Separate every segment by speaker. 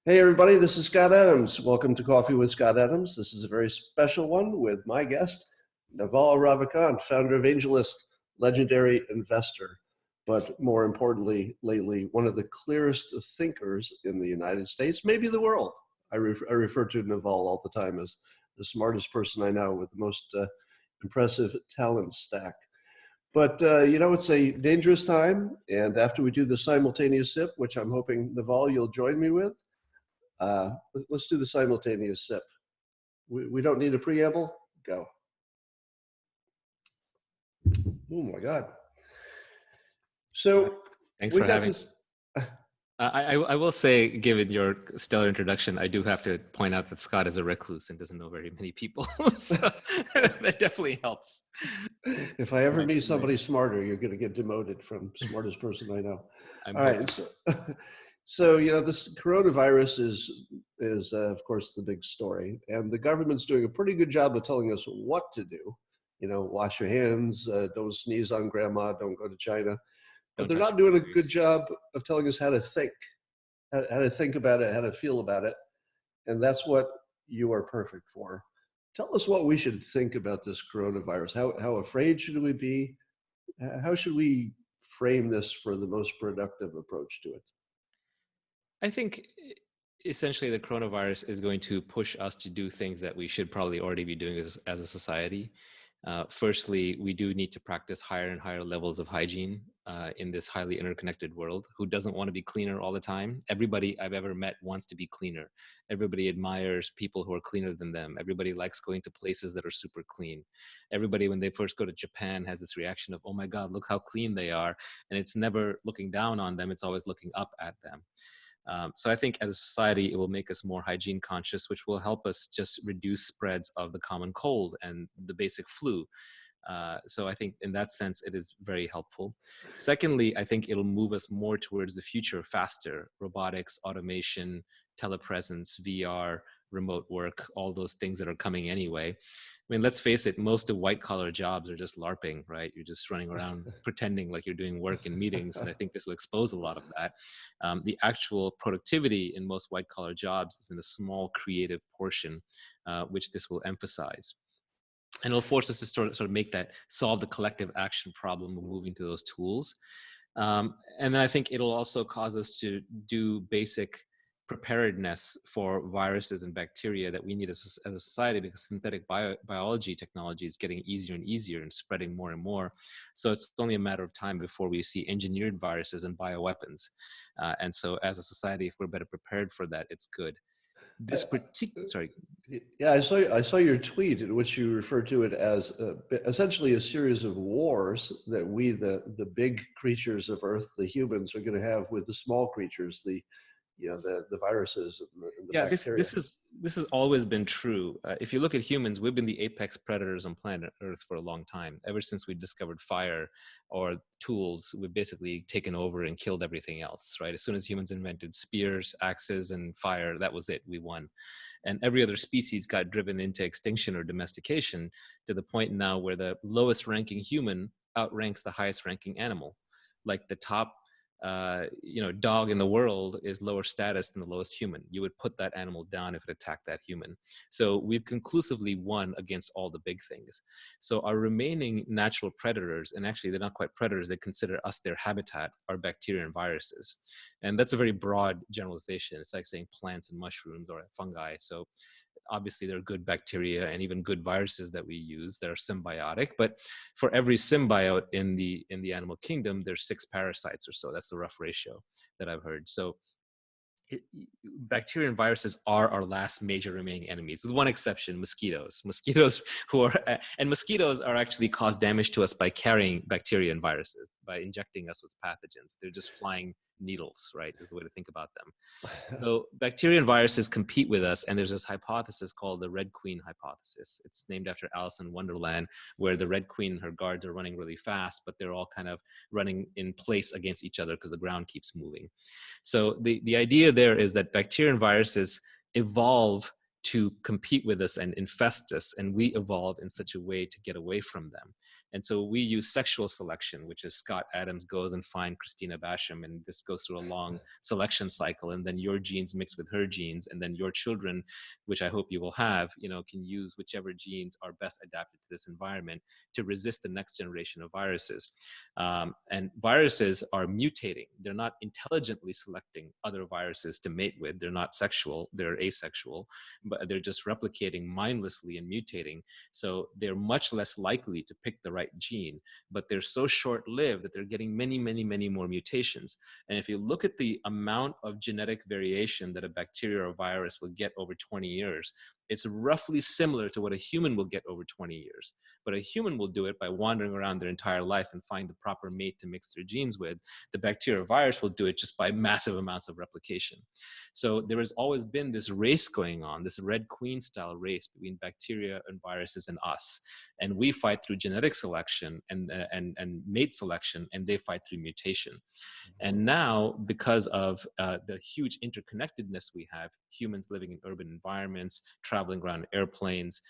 Speaker 1: Hey everybody, this is Scott Adams. Welcome to Coffee with Scott Adams. This is a very special one with my guest, Naval Ravikant, founder of AngelList, legendary investor, but more importantly, lately, one of the clearest thinkers in the United States, maybe the world. I refer to Naval all the time as the smartest person I know with the most impressive talent stack. But it's a dangerous time, and after we do the simultaneous sip, which I'm hoping, Naval, you'll join me with, uh, let's do the simultaneous sip. We don't need a preamble. Go. Oh my God. So
Speaker 2: Thanks
Speaker 1: we
Speaker 2: for
Speaker 1: got
Speaker 2: having.
Speaker 1: this.
Speaker 2: I will say, given your stellar introduction, I do have to point out that Scott is a recluse and doesn't know very many people, so that definitely helps.
Speaker 1: If I ever
Speaker 2: My,
Speaker 1: meet
Speaker 2: my,
Speaker 1: somebody smarter, you're going to get demoted from smartest person I know.
Speaker 2: I'm
Speaker 1: All right.
Speaker 2: hoping.
Speaker 1: So this coronavirus is of course the big story, and the government's doing a pretty good job of telling us what to do. Wash your hands, don't sneeze on grandma, don't go to China. But
Speaker 2: Don't
Speaker 1: they're
Speaker 2: touch
Speaker 1: not
Speaker 2: your
Speaker 1: doing a good
Speaker 2: toys.
Speaker 1: job of telling us how to think, how to think about it, how to feel about it. And that's what you are perfect for. Tell us what we should think about this coronavirus. How afraid should we be? How should we frame this for the most productive approach to it?
Speaker 2: I think essentially the coronavirus is going to push us to do things that we should probably already be doing as a society. Firstly, we do need to practice higher and higher levels of hygiene in this highly interconnected world. Who doesn't want to be cleaner all the time? Everybody I've ever met wants to be cleaner. Everybody admires people who are cleaner than them. Everybody likes going to places that are super clean. Everybody, when they first go to Japan, has this reaction of, oh my God, look how clean they are. And it's never looking down on them, it's always looking up at them. So I think as a society, it will make us more hygiene conscious, which will help us just reduce spreads of the common cold and the basic flu. So I think in that sense, it is very helpful. Secondly, I think it'll move us more towards the future faster. Robotics, automation, telepresence, VR, remote work, all those things that are coming anyway. I mean, let's face it, most of white collar jobs are just LARPing, right? You're just running around pretending like you're doing work in meetings. And I think this will expose a lot of that. The actual productivity in most white collar jobs is in a small creative portion, which this will emphasize. And it'll force us to sort of make that, solve the collective action problem of moving to those tools. And then I think it'll also cause us to do basic preparedness for viruses and bacteria that we need as a society, because synthetic biology technology is getting easier and easier and spreading more and more. So it's only a matter of time before we see engineered viruses and bioweapons. And so as a society, if we're better prepared for that, it's good.
Speaker 1: I,
Speaker 2: This particular, sorry.
Speaker 1: yeah, I saw your tweet in which you referred to it as essentially a series of wars that we, the big creatures of Earth, the humans, are going to have with the small creatures, the viruses and the
Speaker 2: Yeah, this
Speaker 1: bacteria.
Speaker 2: this is this has always been true. If you look at humans, we've been the apex predators on planet Earth for a long time. Ever since we discovered fire or tools, we've basically taken over and killed everything else, right? As soon as humans invented spears, axes, and fire, that was it. We won. And every other species got driven into extinction or domestication, to the point now where the lowest ranking human outranks the highest ranking animal. Like the top dog in the world is lower status than the lowest human. You would put that animal down if it attacked that human. So we've conclusively won against all the big things. So our remaining natural predators, and actually they're not quite predators, they consider us their habitat, are bacteria and viruses. And that's a very broad generalization. It's like saying plants and mushrooms or fungi. So obviously there are good bacteria and even good viruses that we use that are symbiotic, but for every symbiote in the animal kingdom, there's 6 parasites or so. That's the rough ratio that I've heard. So it, bacteria and viruses are our last major remaining enemies, with one exception: mosquitoes. Mosquitoes are actually cause damage to us by carrying bacteria and viruses, by injecting us with pathogens. They're just flying needles, right? Is the way to think about them. So bacteria and viruses compete with us, and there's this hypothesis called the Red Queen hypothesis. It's named after Alice in Wonderland, where the Red Queen and her guards are running really fast, but they're all kind of running in place against each other because the ground keeps moving. So the idea there is that bacteria and viruses evolve to compete with us and infest us, and we evolve in such a way to get away from them. And so we use sexual selection, which is Scott Adams goes and finds Christina Basham, and this goes through a long selection cycle, and then your genes mix with her genes, and then your children, which I hope you will have, can use whichever genes are best adapted to this environment to resist the next generation of viruses. And viruses are mutating. They're not intelligently selecting other viruses to mate with. They're not sexual, they're asexual, but they're just replicating mindlessly and mutating. So they're much less likely to pick the right gene, but they're so short-lived that they're getting many, many, many more mutations. And if you look at the amount of genetic variation that a bacteria or virus will get over 20 years, it's roughly similar to what a human will get over 20 years. But a human will do it by wandering around their entire life and find the proper mate to mix their genes with. The bacteria or virus will do it just by massive amounts of replication. So there has always been this race going on, this Red Queen style race between bacteria and viruses and us. And we fight through genetic selection and mate selection, and they fight through mutation. And now, because of the huge interconnectedness we have, humans living in urban environments, traveling around airplanes,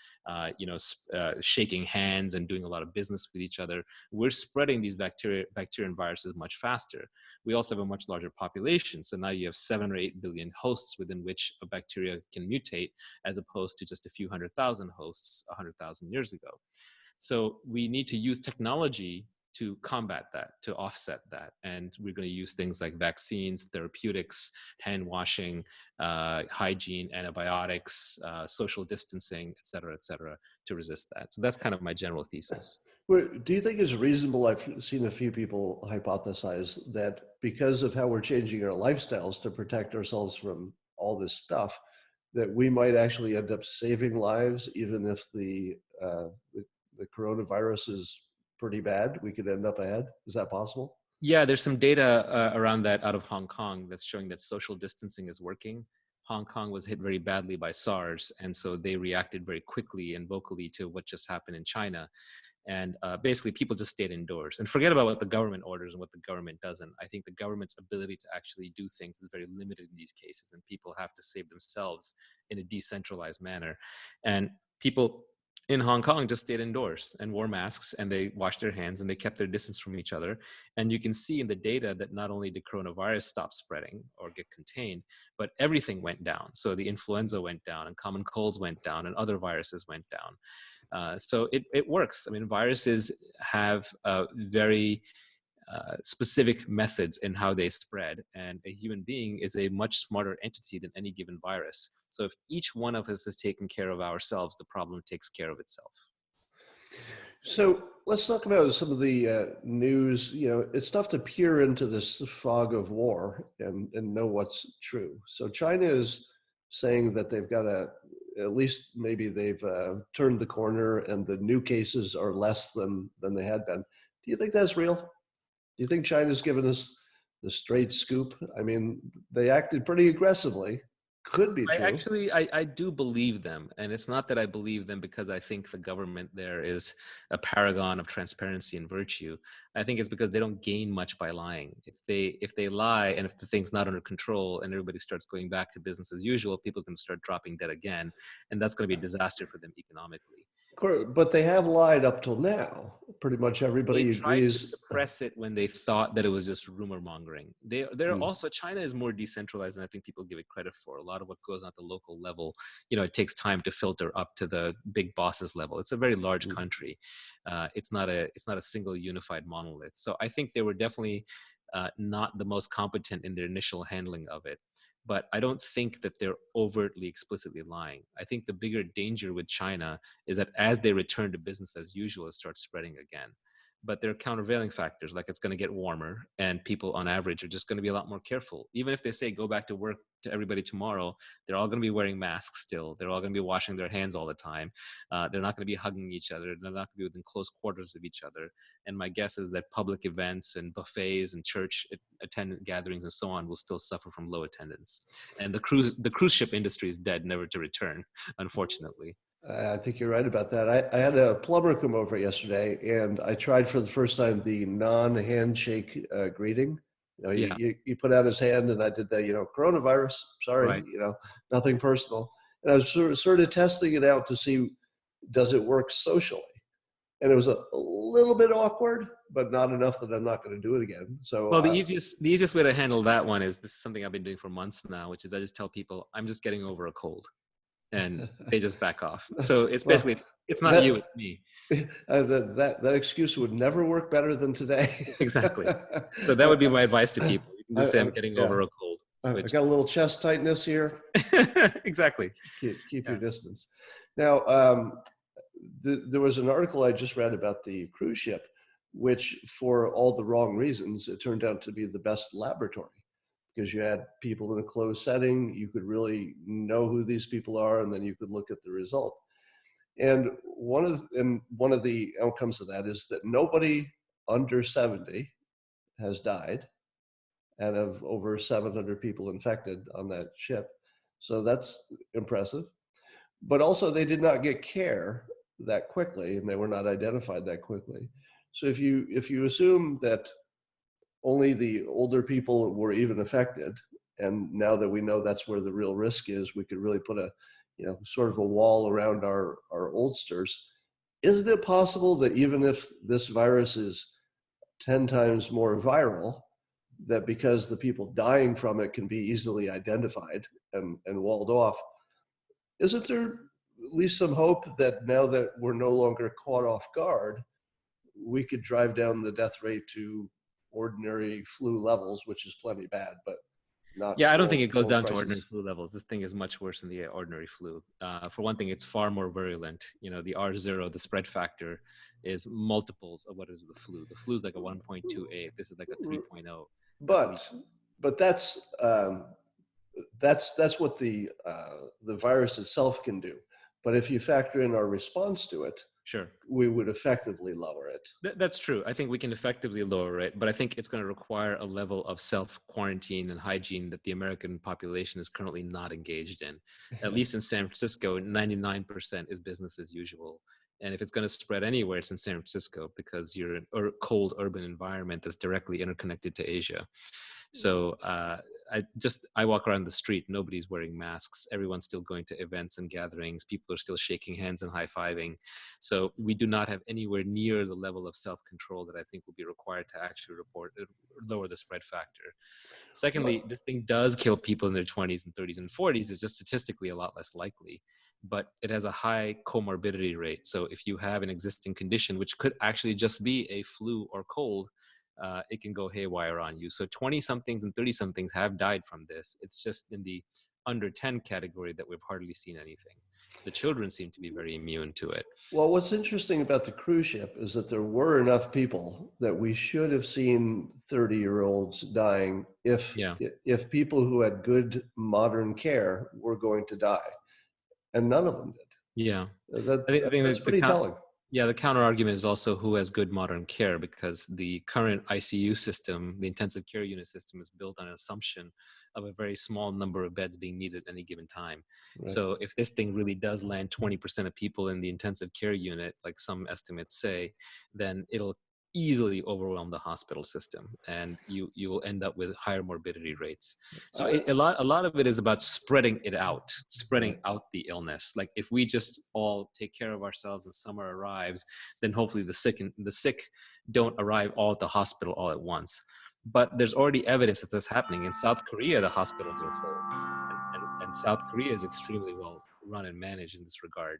Speaker 2: shaking hands and doing a lot of business with each other, we're spreading these bacteria and viruses much faster. We also have a much larger population. So now you have 7 or 8 billion hosts within which a bacteria can mutate, as opposed to just a few 100,000 hosts 100,000 years ago. So we need to use technology to combat that, to offset that. And we're going to use things like vaccines, therapeutics, hand washing, hygiene, antibiotics, social distancing, et cetera, to resist that. So that's kind of my general thesis.
Speaker 1: Do you think it's reasonable? I've seen a few people hypothesize that because of how we're changing our lifestyles to protect ourselves from all this stuff, that we might actually end up saving lives, even if the coronavirus is pretty bad. We could end up ahead. Is that possible?
Speaker 2: Yeah, there's some data around that out of Hong Kong that's showing that social distancing is working. Hong Kong was hit very badly by SARS, and so they reacted very quickly and vocally to what just happened in China. And basically, people just stayed indoors. And forget about what the government orders and what the government doesn't. I think the government's ability to actually do things is very limited in these cases, and people have to save themselves in a decentralized manner. And people in Hong Kong just stayed indoors and wore masks, and they washed their hands, and they kept their distance from each other. And you can see in the data that not only did coronavirus stop spreading or get contained, but everything went down. So the influenza went down, and common colds went down, and other viruses went down. So it works. I mean, viruses have very specific methods in how they spread, and a human being is a much smarter entity than any given virus. So if each one of us is taking care of ourselves, the problem takes care of itself.
Speaker 1: So let's talk about some of the news. It's tough to peer into this fog of war and know what's true. So China is saying that they've got at least maybe they've turned the corner and the new cases are less than they had been. Do you think that's real? Do you think China's given us the straight scoop? I mean, they acted pretty aggressively. Could be true.
Speaker 2: I do believe them. And it's not that I believe them because I think the government there is a paragon of transparency and virtue. I think it's because they don't gain much by lying. If they lie and if the thing's not under control and everybody starts going back to business as usual, people can start dropping dead again. And that's going to be a disaster for them economically.
Speaker 1: But they have lied up till now. Pretty much everybody
Speaker 2: agrees. They tried to suppress it when they thought that it was just rumor mongering. They're also, China is more decentralized than I think people give it credit for. A lot of what goes on at the local level, it takes time to filter up to the big bosses level. It's a very large country. It's not a single unified monolith. So I think they were definitely not the most competent in their initial handling of it. But I don't think that they're overtly, explicitly lying. I think the bigger danger with China is that as they return to business as usual, it starts spreading again. But there are countervailing factors, like it's going to get warmer and people on average are just going to be a lot more careful. Even if they say go back to work to everybody tomorrow, they're all going to be wearing masks still. They're all going to be washing their hands all the time. They're not going to be hugging each other. They're not going to be within close quarters of each other. And my guess is that public events and buffets and church attendant gatherings and so on will still suffer from low attendance. And the cruise ship industry is dead, never to return, unfortunately.
Speaker 1: I think you're right about that. I had a plumber come over yesterday, and I tried for the first time the non-handshake greeting. You put out his hand, and I did that. Coronavirus. Sorry,
Speaker 2: Right.
Speaker 1: Nothing personal. And I was sort of testing it out to see, does it work socially? and it was a little bit awkward, but not enough that I'm not going to do it again. So
Speaker 2: Well, the easiest way to handle that one is, this is something I've been doing for months now, which is I just tell people I'm just getting over a cold, and they just back off. So it's
Speaker 1: well,
Speaker 2: basically, it's not you,
Speaker 1: that
Speaker 2: it's me.
Speaker 1: that excuse would never work better than today.
Speaker 2: Exactly. So that would be my advice to people. You can just say I'm getting
Speaker 1: Yeah,
Speaker 2: over a cold,
Speaker 1: I
Speaker 2: which
Speaker 1: got a little chest tightness here.
Speaker 2: exactly.
Speaker 1: Keep your
Speaker 2: Yeah.
Speaker 1: distance. Now, there was an article I just read about the cruise ship, which, for all the wrong reasons, it turned out to be the best laboratory, because you had people in a closed setting. You could really know who these people are, and then you could look at the result. And one of the outcomes of that is that nobody under 70 has died, out of over 700 people infected on that ship. So that's impressive. But also, they did not get care that quickly, and they were not identified that quickly. So if you assume that only the older people were even affected, and now that we know that's where the real risk is, we could really put a, sort of a wall around our oldsters. Isn't it possible that even if this virus is 10 times more viral, that because the people dying from it can be easily identified and walled off, isn't there at least some hope that now that we're no longer caught off guard, we could drive down the death rate to ordinary flu levels, which is plenty bad, but not
Speaker 2: Yeah, I don't think it goes
Speaker 1: world
Speaker 2: down to ordinary
Speaker 1: crisis?
Speaker 2: flu levels. This thing is much worse than the ordinary flu. For one thing, it's far more virulent. The R0, the spread factor, is multiples of what is the flu. The flu is like a 1.28. This is like a 3.0. That's what.
Speaker 1: But that's what the virus itself can do. But if you factor in our response to it,
Speaker 2: Sure.
Speaker 1: we would effectively lower it.
Speaker 2: That's true. I think we can effectively lower it, but I think it's going to require a level of self-quarantine and hygiene that the American population is currently not engaged in. At least in San Francisco, 99% is business as usual. And if it's going to spread anywhere, it's in San Francisco, because you're in a cold urban environment that's directly interconnected to Asia. So I walk around the street, nobody's wearing masks. Everyone's still going to events and gatherings. People are still shaking hands and high-fiving. So we do not have anywhere near the level of self-control that I think will be required to actually lower the spread factor. Secondly, this thing does kill people in their 20s and 30s and 40s. It's just statistically a lot less likely, but it has a high comorbidity rate. So if you have an existing condition, which could actually just be a flu or cold, it can go haywire on you. So 20 somethings and 30 somethings have died from this. It's just in the under 10 category that we've hardly seen anything. The children seem to be very immune to it.
Speaker 1: Well, what's interesting about the cruise ship is that there were enough people that we should have seen 30-year-olds dying
Speaker 2: Yeah.
Speaker 1: if people who had good modern care were going to die, and none of them did.
Speaker 2: Yeah. I think
Speaker 1: That's pretty telling.
Speaker 2: the counter argument is also who has good modern care, because the current ICU system, the intensive care unit system, is built on an assumption of a very small number of beds being needed at any given time.
Speaker 1: Right.
Speaker 2: So if this thing really does land 20% of people in the intensive care unit, like some estimates say, then it'll easily overwhelm the hospital system, and you will end up with higher morbidity rates. So a lot of it is about spreading it out, spreading out the illness. Like if we just all take care of ourselves and summer arrives, then hopefully the sick don't arrive all at the hospital all at once. But there's already evidence that this is happening. In South Korea, the hospitals are full, and South Korea is extremely well run and managed in this regard.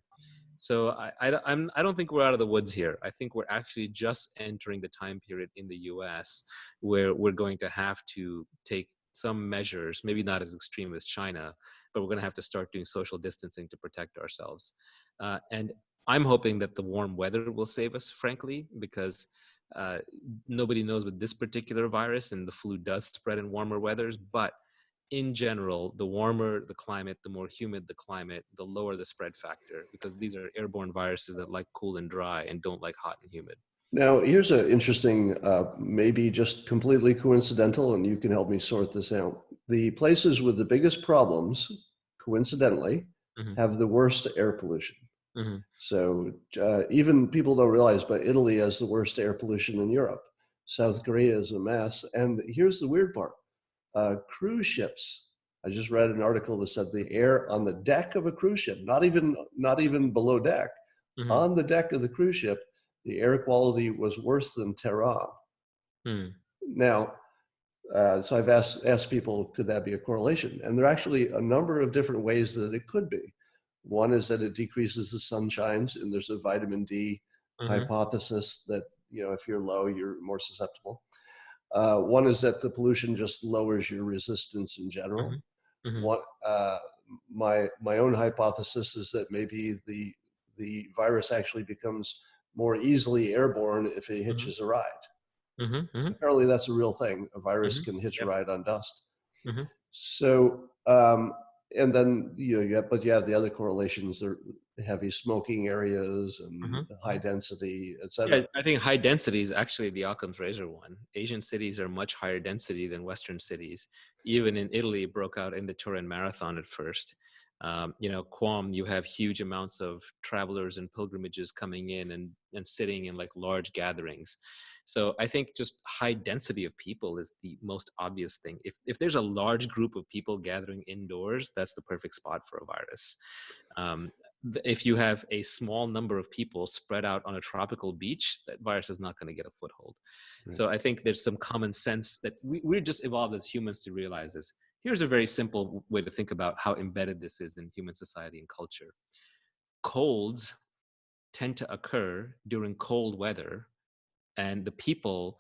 Speaker 2: So I don't think we're out of the woods here. I think we're actually just entering the time period in the US where we're going to have to take some measures, maybe not as extreme as China, but we're going to have to start doing social distancing to protect ourselves. And I'm hoping that the warm weather will save us, frankly, because nobody knows with this particular virus, and the flu does spread in warmer weathers, but in general, the warmer the climate, the more humid the climate, the lower the spread factor, because these are airborne viruses that like cool and dry and don't like hot and humid.
Speaker 1: Now, here's an interesting, maybe just completely coincidental, and you can help me sort this out. The places with the biggest problems, coincidentally, have the worst air pollution. So even people don't realize, but Italy has the worst air pollution in Europe. South Korea is a mess. And here's the weird part. Cruise ships. I just read an article that said the air on the deck of a cruise ship, not even below deck, on the deck of the cruise ship, the air quality was worse than Tehran.
Speaker 2: Hmm.
Speaker 1: Now, so I've asked people, could that be a correlation? And there are actually a number of different ways that it could be. One is that it decreases the sunshines, and there's a vitamin D
Speaker 2: Mm-hmm.
Speaker 1: hypothesis that, if you're low, you're more susceptible. One is that the pollution just lowers your resistance in general.
Speaker 2: Mm-hmm. Mm-hmm.
Speaker 1: What my own hypothesis is that maybe the virus actually becomes more easily airborne if it
Speaker 2: Mm-hmm.
Speaker 1: hitches a ride.
Speaker 2: Mm-hmm. Mm-hmm.
Speaker 1: Apparently, that's a real thing. A virus
Speaker 2: Mm-hmm.
Speaker 1: can hitch a
Speaker 2: Yep.
Speaker 1: ride on dust.
Speaker 2: Mm-hmm.
Speaker 1: So, and then you have the other correlations. There heavy smoking areas and
Speaker 2: Mm-hmm.
Speaker 1: high density, et
Speaker 2: Yeah,
Speaker 1: cetera.
Speaker 2: I think high density is actually the Occam's razor one. Asian cities are much higher density than Western cities. Even in Italy, it broke out in the Turin Marathon at first. Quam, you have huge amounts of travelers and pilgrimages coming in and sitting in like large gatherings. So I think just high density of people is the most obvious thing. If there's a large group of people gathering indoors, that's the perfect spot for a virus. Um, if you have a small number of people spread out on a tropical beach, that virus is not going to get a foothold.
Speaker 1: Right.
Speaker 2: So I think there's some common sense that we're just evolved as humans to realize this. Here's a very simple way to think about how embedded this is in human society and culture. Colds tend to occur during cold weather, and the people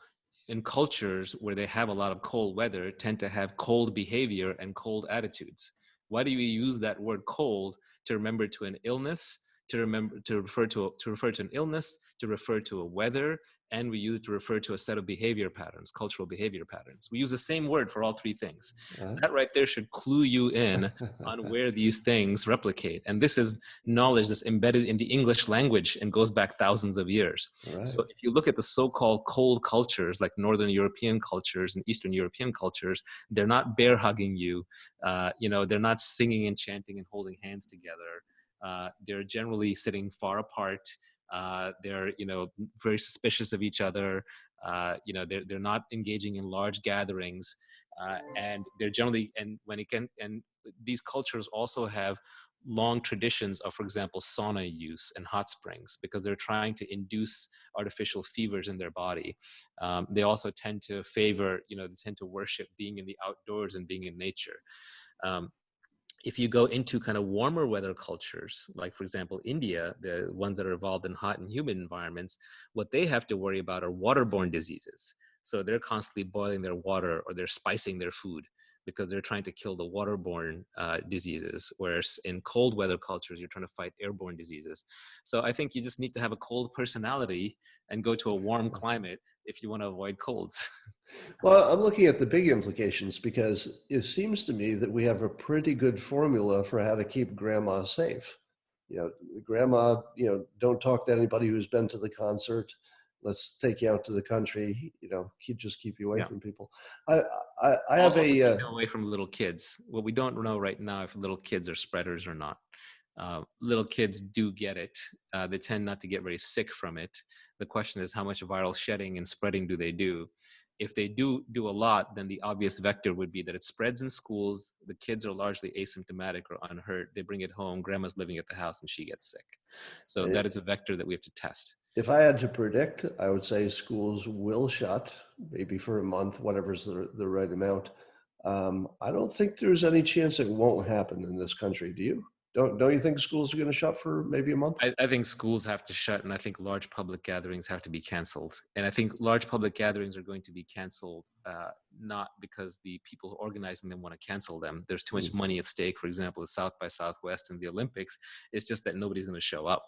Speaker 2: in cultures where they have a lot of cold weather tend to have cold behavior and cold attitudes. Why do we use that word cold to remember to an illness, to refer to an illness, to refer to a weather, and we use it to refer to a set of behavior patterns, cultural behavior patterns. We use the same word for all three things. That right there should clue you in on where these things replicate. And this is knowledge that's embedded in the English language and goes back thousands of years.
Speaker 1: Right.
Speaker 2: So if you look at the so-called cold cultures, like Northern European cultures and Eastern European cultures, they're not bear hugging you. They're not singing and chanting and holding hands together. They're generally sitting far apart. They're very suspicious of each other. They're not engaging in large gatherings, and they're generally and these cultures also have long traditions of, for example, sauna use and hot springs because they're trying to induce artificial fevers in their body. They also tend to favor, they tend to worship being in the outdoors and being in nature. Um, if you go into kind of warmer weather cultures, like for example, India, the ones that are involved in hot and humid environments, what they have to worry about are waterborne diseases. So they're constantly boiling their water or they're spicing their food because they're trying to kill the waterborne diseases. Whereas in cold weather cultures, you're trying to fight airborne diseases. So I think you just need to have a cold personality and go to a warm climate if you want to avoid colds.
Speaker 1: Well, I'm looking at the big implications because it seems to me that we have a pretty good formula for how to keep grandma safe. Grandma, don't talk to anybody who's been to the concert. Let's take you out to the country. Keep you away
Speaker 2: Yeah.
Speaker 1: from people. I have
Speaker 2: Also keep
Speaker 1: a
Speaker 2: them away from little kids. Well, we don't know right now if little kids are spreaders or not. Little kids do get it. They tend not to get very sick from it. The question is how much viral shedding and spreading do they do? If they do a lot, then the obvious vector would be that it spreads in schools. The kids are largely asymptomatic or unhurt. They bring it home. Grandma's living at the house and she gets sick. So that is a vector that we have to test.
Speaker 1: If I had to predict, I would say schools will shut, maybe for a month, whatever's the right amount. I don't think there's any chance it won't happen in this country. Do you? Don't you think schools are going to shut for maybe a month?
Speaker 2: I think schools have to shut, and I think large public gatherings have to be canceled. And I think large public gatherings are going to be canceled, not because the people organizing them want to cancel them. There's too much money at stake. For example, the South by Southwest and the Olympics. It's just that nobody's going to show up.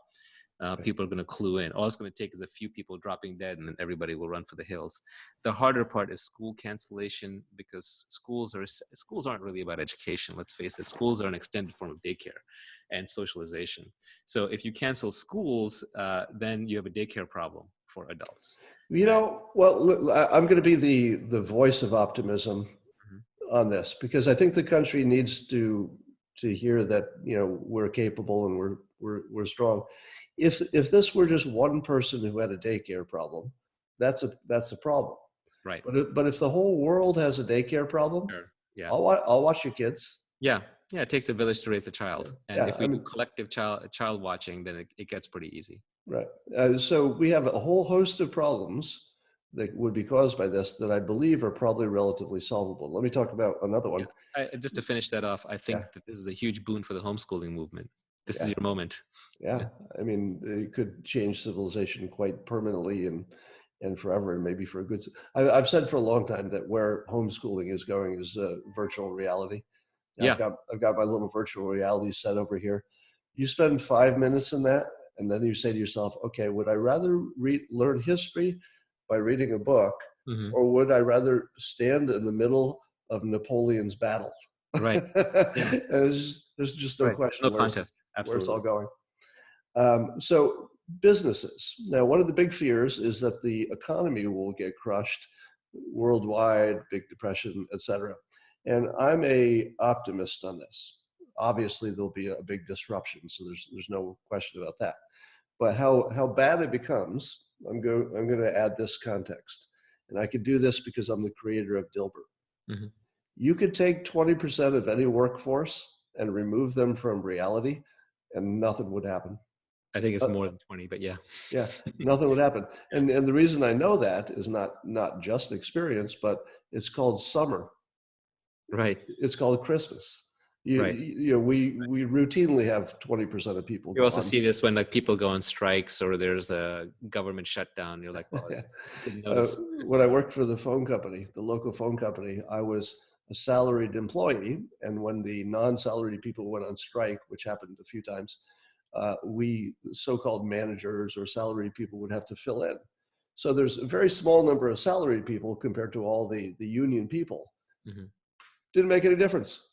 Speaker 2: People are going to clue in. All it's going to take is a few people dropping dead, and then everybody will run for the hills. The harder part is school cancellation because schools aren't really about education. Let's face it, schools are an extended form of daycare and socialization. So if you cancel schools, then you have a daycare problem for adults.
Speaker 1: Well, I'm going to be the voice of optimism on this because I think the country needs to hear that we're capable and we're strong. If this were just one person who had a daycare problem, that's a problem.
Speaker 2: Right.
Speaker 1: But if the whole world has a daycare problem,
Speaker 2: Sure. Yeah.
Speaker 1: I'll watch your kids.
Speaker 2: Yeah. Yeah. It takes a village to raise a child, and
Speaker 1: Yeah,
Speaker 2: if we do collective child watching, then it gets pretty easy.
Speaker 1: Right. So we have a whole host of problems that would be caused by this that I believe are probably relatively solvable. Let me talk about another
Speaker 2: Yeah.
Speaker 1: one.
Speaker 2: Just to finish that off, I
Speaker 1: Yeah.
Speaker 2: think that this is a huge boon for the homeschooling movement. This is
Speaker 1: Yeah.
Speaker 2: your moment.
Speaker 1: Yeah. I mean, it could change civilization quite permanently and forever, and maybe for a good. I've said for a long time that where homeschooling is going is virtual reality. Now,
Speaker 2: Yeah.
Speaker 1: I've got my little virtual reality set over here. You spend 5 minutes in that, and then you say to yourself, okay, would I rather learn history by reading a book,
Speaker 2: Hmm.
Speaker 1: or would I rather stand in the middle of Napoleon's battle?
Speaker 2: Right. Yeah.
Speaker 1: There's just no
Speaker 2: Right.
Speaker 1: question
Speaker 2: No contest.
Speaker 1: where it's all
Speaker 2: Absolutely.
Speaker 1: going. So businesses. Now, one of the big fears is that the economy will get crushed worldwide, Big Depression, et cetera. And I'm a optimist on this. Obviously, there'll be a big disruption, so there's no question about that. But how bad it becomes, I'm going to add this context, and I could do this because I'm the creator of Dilbert.
Speaker 2: Hmm.
Speaker 1: You could take 20% of any workforce and remove them from reality, and nothing would happen.
Speaker 2: I think it's
Speaker 1: Uh,
Speaker 2: more than 20, but yeah.
Speaker 1: yeah, nothing would happen. And the reason I know that is not just experience, but it's called summer.
Speaker 2: Right.
Speaker 1: It's called Christmas.
Speaker 2: Right.
Speaker 1: We routinely have 20% of people
Speaker 2: You also
Speaker 1: gone.
Speaker 2: see this when like people go on strikes or there's a government shutdown. You're like, well,
Speaker 1: Yeah.
Speaker 2: didn't notice.
Speaker 1: When I worked for the phone company, the local phone company, I was a salaried employee, and when the non-salaried people went on strike, which happened a few times, we so-called managers or salaried people would have to fill in. So there's a very small number of salaried people compared to all the union people.
Speaker 2: Hmm.
Speaker 1: Didn't make any difference.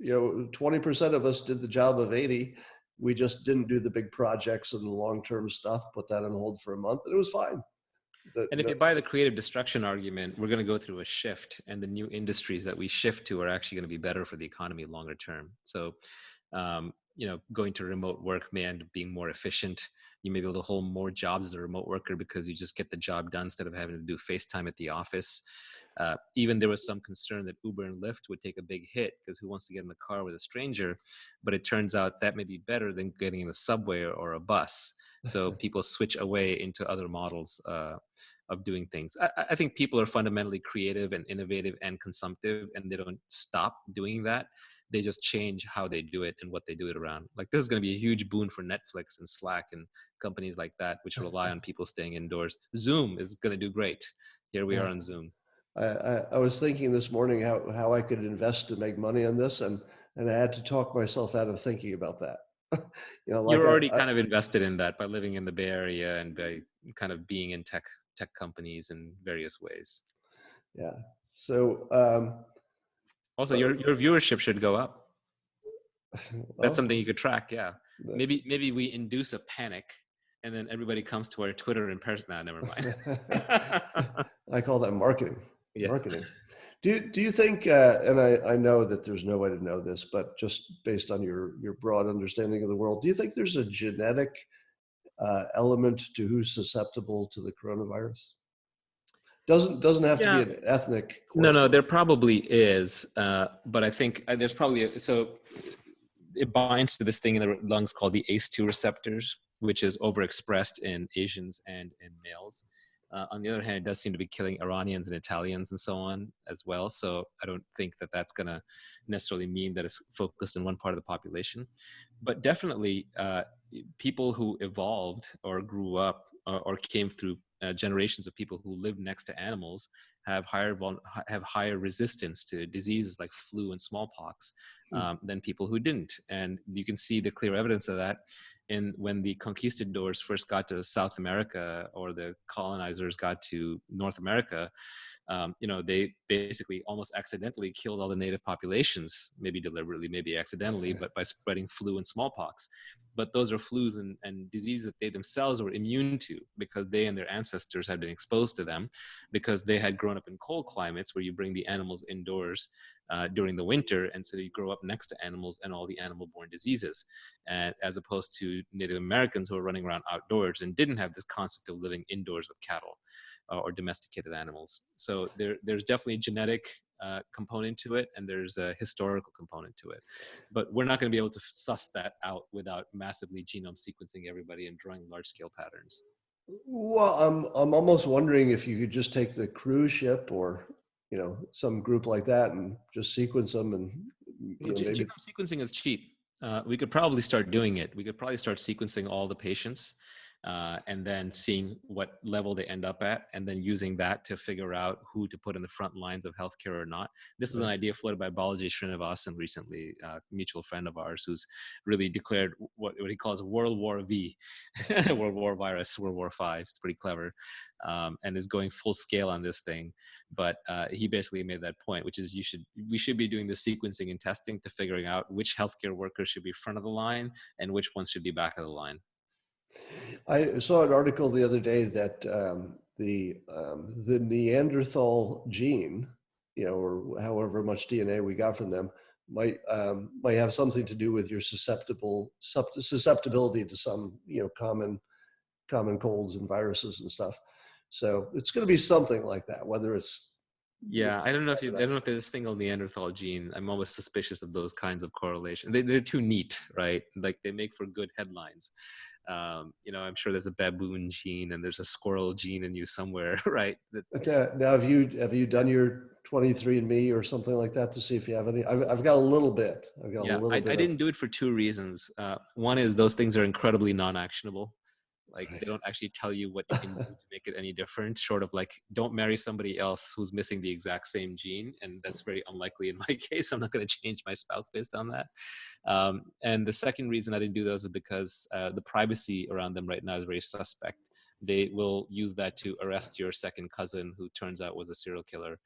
Speaker 1: 20% of us did the job of 80. We just didn't do the big projects and the long-term stuff, put that on hold for a month, and it was fine.
Speaker 2: And if
Speaker 1: No,
Speaker 2: you buy the creative destruction argument, we're going to go through a shift, and the new industries that we shift to are actually going to be better for the economy longer term. So, going to remote work may end up being more efficient. You may be able to hold more jobs as a remote worker because you just get the job done instead of having to do FaceTime at the office. Even there was some concern that Uber and Lyft would take a big hit because who wants to get in the car with a stranger? But it turns out that may be better than getting in a subway or a bus. So people switch away into other models of doing things. I think people are fundamentally creative and innovative and consumptive, and they don't stop doing that. They just change how they do it and what they do it around. Like this is going to be a huge boon for Netflix and Slack and companies like that, which rely on people staying indoors. Zoom is going to do great. Here we are
Speaker 1: yeah.
Speaker 2: on Zoom.
Speaker 1: I was thinking this morning how I could invest to make money on this, and I had to talk myself out of thinking about that. Like
Speaker 2: You're already kind of invested in that by living in the Bay Area and by kind of being in tech companies in various ways.
Speaker 1: yeah. So,
Speaker 2: Also,
Speaker 1: but,
Speaker 2: your viewership should go up. That's
Speaker 1: well,
Speaker 2: something you could track. Yeah, maybe we induce a panic, and then everybody comes to our Twitter in person. Nah, never mind.
Speaker 1: I call that marketing.
Speaker 2: Yeah.
Speaker 1: Marketing. Do you think? And I know that there's no way to know this, but just based on your broad understanding of the world, do you think there's a genetic element to who's susceptible to the coronavirus? Doesn't have to be
Speaker 2: Yeah.
Speaker 1: an ethnic
Speaker 2: No,
Speaker 1: quirk.
Speaker 2: there probably is, but I think there's probably so it binds to this thing in the lungs called the ACE2 receptors, which is overexpressed in Asians and in males. On the other hand, it does seem to be killing Iranians and Italians and so on as well. So I don't think that that's going to necessarily mean that it's focused in one part of the population. But definitely, people who evolved or grew up or came through generations of people who lived next to animals have higher resistance to diseases like flu and smallpox than people who didn't. And you can see the clear evidence of that in when the conquistadors first got to South America or the colonizers got to North America. They basically almost accidentally killed all the native populations, maybe deliberately, maybe accidentally, but by spreading flu and smallpox. But those are flus and diseases that they themselves were immune to because they and their ancestors had been exposed to them, because they had grown up in cold climates where you bring the animals indoors during the winter, and so you grow up next to animals and all the animal-borne diseases, and as opposed to Native Americans who are running around outdoors and didn't have this concept of living indoors with cattle or domesticated animals. So there's definitely genetic component to it, and there's a historical component to it. But we're not going to be able to suss that out without massively genome sequencing everybody and drawing large scale patterns.
Speaker 1: Well, I'm almost wondering if you could just take the cruise ship or, some group like that and just sequence them and,
Speaker 2: Well,
Speaker 1: maybe.
Speaker 2: genome sequencing is cheap. We could probably start doing it. We could probably start sequencing all the patients and then seeing what level they end up at, and then using that to figure out who to put in the front lines of healthcare or not. This is an idea floated by Balaji Srinivasan recently, a mutual friend of ours who's really declared what he calls World War V, World War virus, World War V. It's pretty clever, and is going full scale on this thing. But he basically made that point, which is we should be doing the sequencing and testing to figuring out which healthcare workers should be front of the line and which ones should be back of the line.
Speaker 1: I saw an article the other day that the Neanderthal gene, or however much DNA we got from them, might have something to do with your susceptibility to some common colds and viruses and stuff. So it's going to be something like that. Whether it's
Speaker 2: Yeah, I don't know if there's a single Neanderthal gene. I'm always suspicious of those kinds of correlation. They're too neat, right? Like they make for good headlines. I'm sure there's a baboon gene and there's a squirrel gene in you somewhere, right?
Speaker 1: Now, have you done your 23andMe or something like that to see if you have any? I've got a little bit.
Speaker 2: I didn't do it for two reasons. One is those things are incredibly non-actionable. Like
Speaker 1: Right.
Speaker 2: they don't actually tell you what you can do to make it any different, short of like, don't marry somebody else who's missing the exact same gene. And that's very unlikely in my case. I'm not going to change my spouse based on that. And the second reason I didn't do those is because the privacy around them right now is very suspect. They will use that to arrest your second cousin who turns out was a serial killer.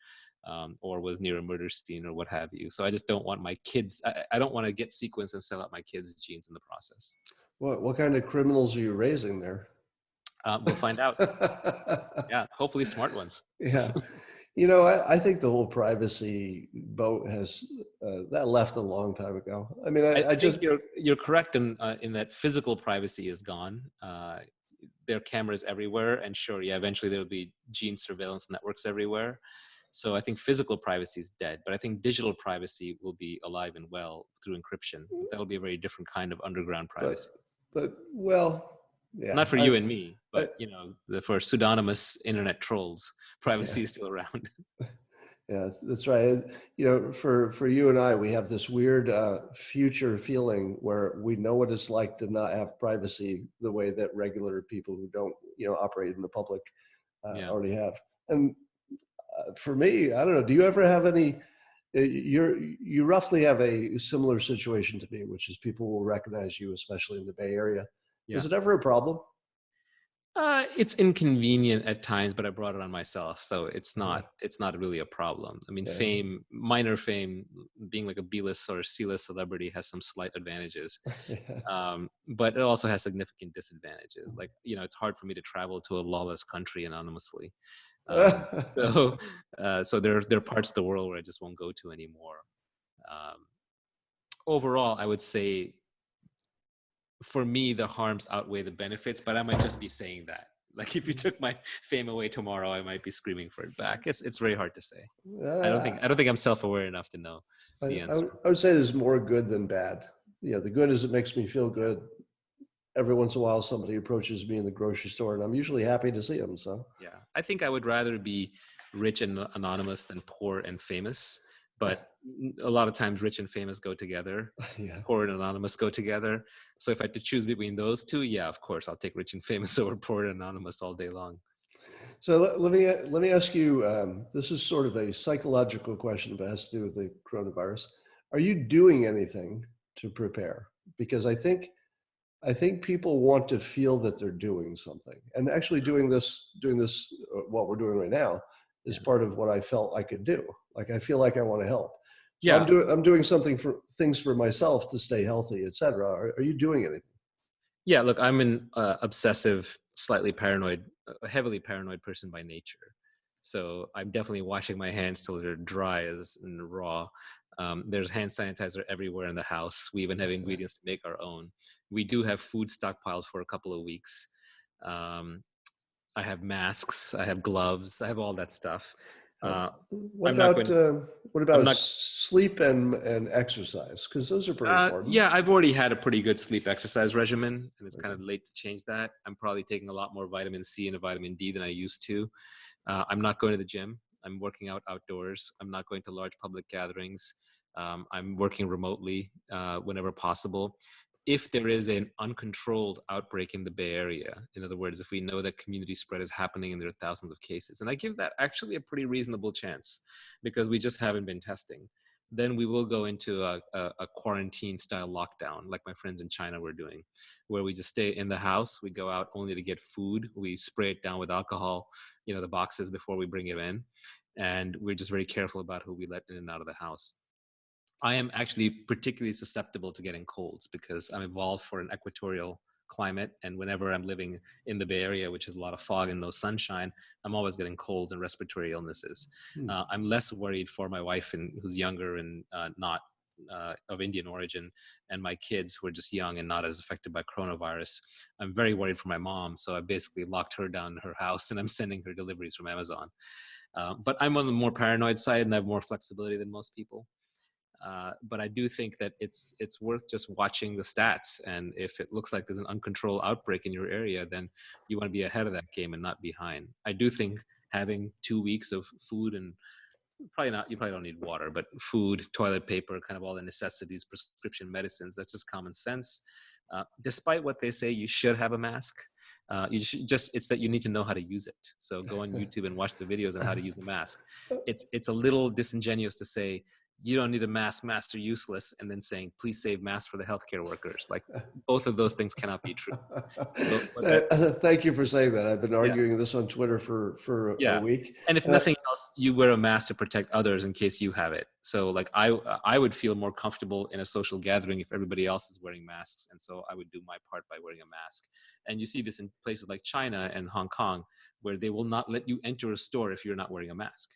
Speaker 2: Or was near a murder scene or what have you. So I just don't want my kids, I don't want to get sequenced and sell out my kids' genes in the process.
Speaker 1: What kind of criminals are you raising there?
Speaker 2: We'll find out. Yeah, hopefully smart ones.
Speaker 1: Yeah. I think the whole privacy boat has that left a long time ago. I mean,
Speaker 2: I
Speaker 1: I
Speaker 2: think
Speaker 1: just.
Speaker 2: you're correct in that physical privacy is gone. There are cameras everywhere, and sure, yeah, eventually there will be gene surveillance networks everywhere. So I think physical privacy is dead, but I think digital privacy will be alive and well through encryption. But that'll be a very different kind of underground
Speaker 1: but
Speaker 2: privacy.
Speaker 1: well, yeah.
Speaker 2: Not for you and me,
Speaker 1: I
Speaker 2: but for pseudonymous internet trolls,
Speaker 1: yeah.
Speaker 2: privacy is still around.
Speaker 1: Yeah, that's right. For you and I, we have this weird future feeling where we know what it's like to not have privacy the way that regular people who don't, operate in the public
Speaker 2: Yeah.
Speaker 1: already have. And for me, I don't know. Do you ever have any? You roughly have a similar situation to me, which is people will recognize you, especially in the Bay Area.
Speaker 2: Yeah.
Speaker 1: Is it ever a problem?
Speaker 2: It's inconvenient at times, but I brought it on myself, so it's not really a problem. I mean,
Speaker 1: Yeah.
Speaker 2: minor fame, being like a B-list or C-list celebrity has some slight advantages,
Speaker 1: Yeah.
Speaker 2: but it also has significant disadvantages. Like it's hard for me to travel to a lawless country anonymously. So so there are parts of the world where I just won't go to anymore. Um, Overall, I would say for me, the harms outweigh the benefits, but I might just be saying that. Like if you took my fame away tomorrow, I might be screaming for it back. It's very hard to say. I don't think I'm self-aware enough to know the answer.
Speaker 1: I would say there's more good than bad. The good is it makes me feel good. Every once in a while, somebody approaches me in the grocery store, and I'm usually happy to see them. So
Speaker 2: Yeah, I think I would rather be rich and anonymous than poor and famous. But a lot of times, rich and famous go together.
Speaker 1: yeah.
Speaker 2: Poor and anonymous go together. So if I had to choose between those two, yeah, of course, I'll take rich and famous over poor and anonymous all day long.
Speaker 1: So let me ask you. This is sort of a psychological question, but it has to do with the coronavirus. Are you doing anything to prepare? Because I think people want to feel that they're doing something, and actually doing this, what we're doing right now is
Speaker 2: Yeah.
Speaker 1: part of what I felt I could do. Like I feel like I want to help, so
Speaker 2: Yeah.
Speaker 1: I'm doing something for things for myself to stay healthy, etc. Are you doing anything?
Speaker 2: Yeah, look, I'm an obsessive, slightly paranoid, heavily paranoid person by nature. So I'm definitely washing my hands till they're dry as and raw. There's hand sanitizer everywhere in the house. We even have ingredients to make our own. We do have food stockpiled for a couple of weeks. Um, I have masks. I have gloves. I have all that stuff. Uh,
Speaker 1: What
Speaker 2: I'm not
Speaker 1: about
Speaker 2: going. I'm not.
Speaker 1: sleep and exercise? Because those are pretty important.
Speaker 2: Yeah, I've already had a pretty good sleep exercise regimen, and it's kind of late to change that. I'm probably taking a lot more vitamin C and a vitamin D than I used to. I'm not going to the gym. I'm working out outdoors. I'm not going to large public gatherings. I'm working remotely whenever possible. If there is an uncontrolled outbreak in the Bay Area, in other words, if we know that community spread is happening and there are thousands of cases, and I give that actually a pretty reasonable chance because we just haven't been testing, then we will go into a quarantine style lockdown like my friends in China were doing, where we just stay in the house. We go out only to get food. We spray it down with alcohol, the boxes before we bring it in. And we're just very careful about who we let in and out of the house. I am actually particularly susceptible to getting colds because I'm evolved for an equatorial climate. And whenever I'm living in the Bay Area, which is a lot of fog and no sunshine, I'm always getting colds and respiratory illnesses.
Speaker 1: Hmm.
Speaker 2: I'm less worried for my wife, who's younger and not of Indian origin, and my kids who are just young and not as affected by coronavirus. I'm very worried for my mom. So I basically locked her down in her house and I'm sending her deliveries from Amazon. But I'm on the more paranoid side and I have more flexibility than most people. But I do think that it's worth just watching the stats. And if it looks like there's an uncontrolled outbreak in your area, then you want to be ahead of that game and not behind. I do think having 2 weeks of food and probably not, you probably don't need water, but food, toilet paper, kind of all the necessities, prescription medicines, that's just common sense. Despite what they say, you should have a mask. You should just, it's that you need to know how to use it. So go on YouTube and watch the videos on how to use the mask. It's a little disingenuous to say, you don't need a mask, masks are useless, and then saying, please save masks for the healthcare workers. Like both of those things cannot be true.
Speaker 1: Thank you for saying that. I've been
Speaker 2: Yeah.
Speaker 1: arguing this on Twitter for a
Speaker 2: Yeah.
Speaker 1: week.
Speaker 2: And if
Speaker 1: Uh,
Speaker 2: nothing else, you wear a mask to protect others in case you have it. So like I would feel more comfortable in a social gathering if everybody else is wearing masks. And so I would do my part by wearing a mask. And you see this in places like China and Hong Kong, where they will not let you enter a store if you're not wearing a mask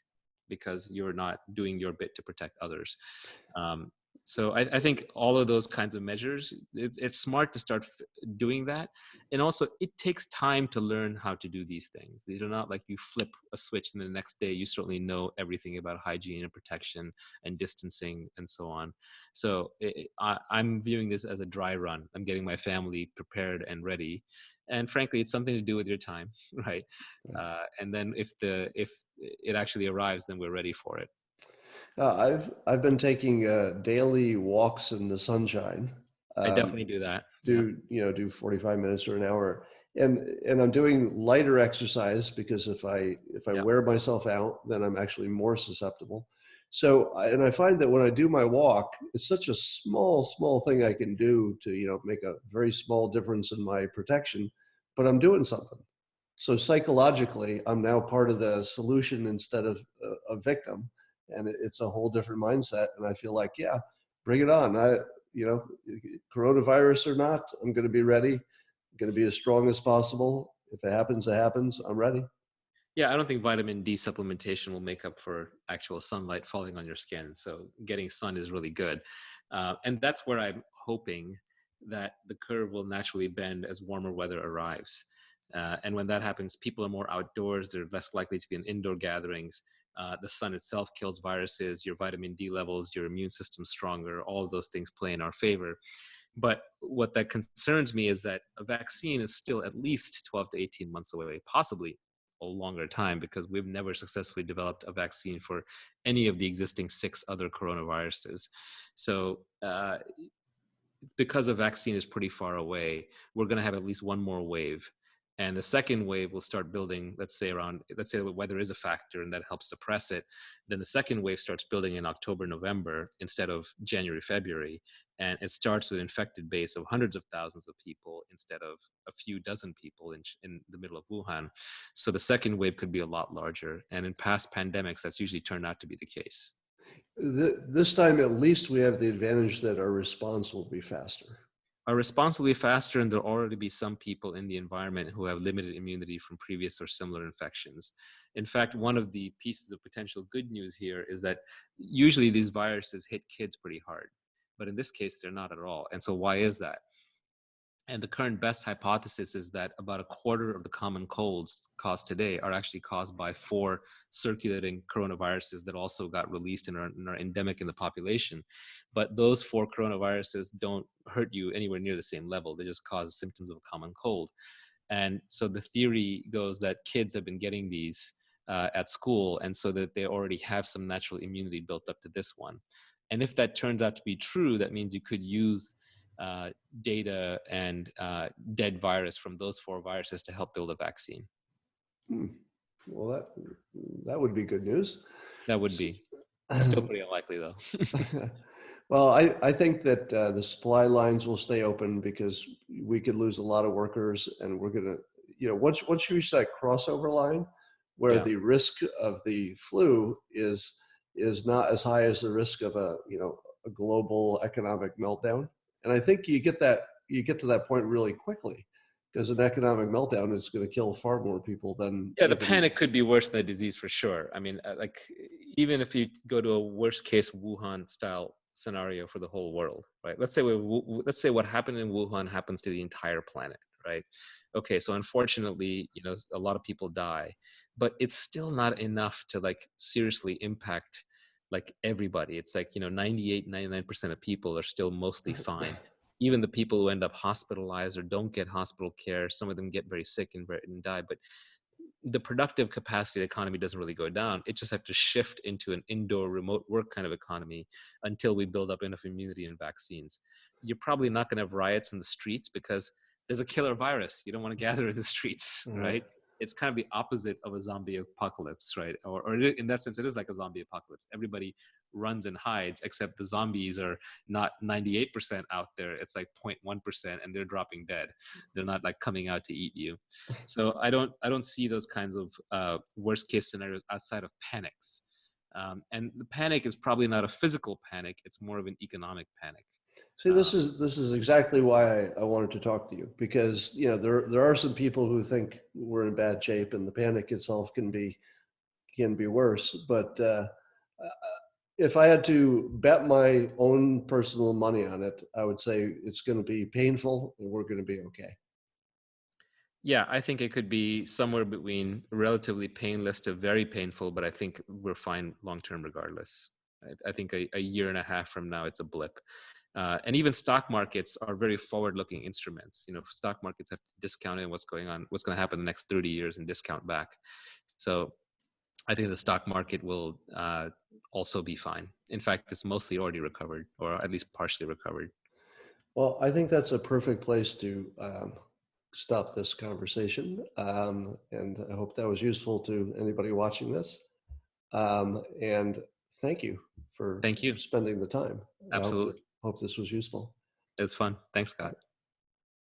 Speaker 2: because you're not doing your bit to protect others. Um, so I think all of those kinds of measures, it's smart to start doing that. And also it takes time to learn how to do these things. These are not like you flip a switch and the next day you certainly know everything about hygiene and protection and distancing and so on. So I'm viewing this as a dry run. I'm getting my family prepared and ready. And frankly, it's something to do with your time, right? And then if it actually arrives, then we're ready for it.
Speaker 1: I've been taking daily walks in the sunshine.
Speaker 2: I
Speaker 1: Um,
Speaker 2: definitely do that. Yeah.
Speaker 1: do 45 minutes or an hour, and I'm doing lighter exercise because if I
Speaker 2: Yeah.
Speaker 1: wear myself out, then I'm actually more susceptible. So and I find that when I do my walk, it's such a small thing I can do to make a very small difference in my protection, but I'm doing something. So psychologically, I'm now part of the solution instead of a victim, and it's a whole different mindset. And I feel like, yeah, bring it on. You know, coronavirus or not, I'm going to be ready. I'm going to be as strong as possible. If it happens, it happens. I'm ready.
Speaker 2: Yeah, I don't think vitamin D supplementation will make up for actual sunlight falling on your skin. So getting sun is really good. And that's where I'm hoping that the curve will naturally bend as warmer weather arrives. And when that happens, people are more outdoors. They're less likely to be in indoor gatherings. The sun itself kills viruses, your vitamin D levels, your immune system stronger. All of those things play in our favor. But what that concerns me is that a vaccine is still at least 12 to 18 months away, possibly a longer time, because we've never successfully developed a vaccine for any of the existing 6 other coronaviruses. So because a vaccine is pretty far away, we're going to have at least one more wave. And the second wave will start building, let's say the weather is a factor and that helps suppress it. Then the second wave starts building in October, November instead of January, February. And it starts with an infected base of hundreds of thousands of people instead of a few dozen people in the middle of Wuhan. So the second wave could be a lot larger. And in past pandemics, that's usually turned out to be the case.
Speaker 1: This time, at least, we have the advantage that our response will be faster.
Speaker 2: Are responsibly faster, and there'll already be some people in the environment who have limited immunity from previous or similar infections. In fact, one of the pieces of potential good news here is that usually these viruses hit kids pretty hard, but in this case, they're not at all. And so why is that? And the current best hypothesis is that about a quarter of the common colds caused today are actually caused by 4 circulating coronaviruses that also got released and are endemic in the population. But those 4 coronaviruses don't hurt you anywhere near the same level. They just cause symptoms of a common cold. And so the theory goes that kids have been getting these at school, and so that they already have some natural immunity built up to this one. And if that turns out to be true, that means you could use uh, data and dead virus from those 4 viruses to help build a vaccine.
Speaker 1: Hmm. Well, that would be good news.
Speaker 2: That would be still pretty unlikely, though.
Speaker 1: Well, I think that the supply lines will stay open because we could lose a lot of workers, and we're gonna, once you reach that crossover line, where
Speaker 2: Yeah.
Speaker 1: the risk of the flu is not as high as the risk of a global economic meltdown, and I think you get to that point really quickly, because an economic meltdown is going to kill far more people than
Speaker 2: Yeah, the
Speaker 1: even.
Speaker 2: panic could be worse than the disease for sure. I mean, like, even if you go to a worst case Wuhan style scenario for the whole world, right? Let's say what happened in Wuhan happens to the entire planet, right? Okay, so unfortunately, a lot of people die, but it's still not enough to like seriously impact like everybody. It's like, 98, 99% of people are still mostly fine. Even the people who end up hospitalized or don't get hospital care, some of them get very sick and die, but the productive capacity of the economy doesn't really go down. It just have to shift into an indoor remote work kind of economy until we build up enough immunity and vaccines. You're probably not going to have riots in the streets because there's a killer virus. You don't want to gather in the streets,
Speaker 1: Right.
Speaker 2: right? It's kind of the opposite of a zombie apocalypse, right? Or in that sense, it is like a zombie apocalypse. Everybody runs and hides, except the zombies are not 98% out there. It's like 0.1%, and they're dropping dead. They're not like coming out to eat you. So I don't see those kinds of worst case scenarios outside of panics. And the panic is probably not a physical panic; it's more of an economic panic.
Speaker 1: See, this
Speaker 2: Um,
Speaker 1: is exactly why I wanted to talk to you, because there are some people who think we're in bad shape, and the panic itself can be worse. But if I had to bet my own personal money on it, I would say it's going to be painful, and we're going to be okay.
Speaker 2: yeah, I think it could be somewhere between relatively painless to very painful, but I think we're fine long term regardless. I think a year and a half from now, it's a blip. And even stock markets are very forward-looking instruments. Stock markets have to discount in what's going on, what's going to happen in the next 30 years, and discount back. So I think the stock market will also be fine. In fact, it's mostly already recovered, or at least partially recovered.
Speaker 1: Well, I think that's a perfect place to stop this conversation, and I hope that was useful to anybody watching this. And thank you for
Speaker 2: Thank you.
Speaker 1: spending the time. I
Speaker 2: Absolutely.
Speaker 1: hope this was useful.
Speaker 2: It's fun. Thanks, Scott.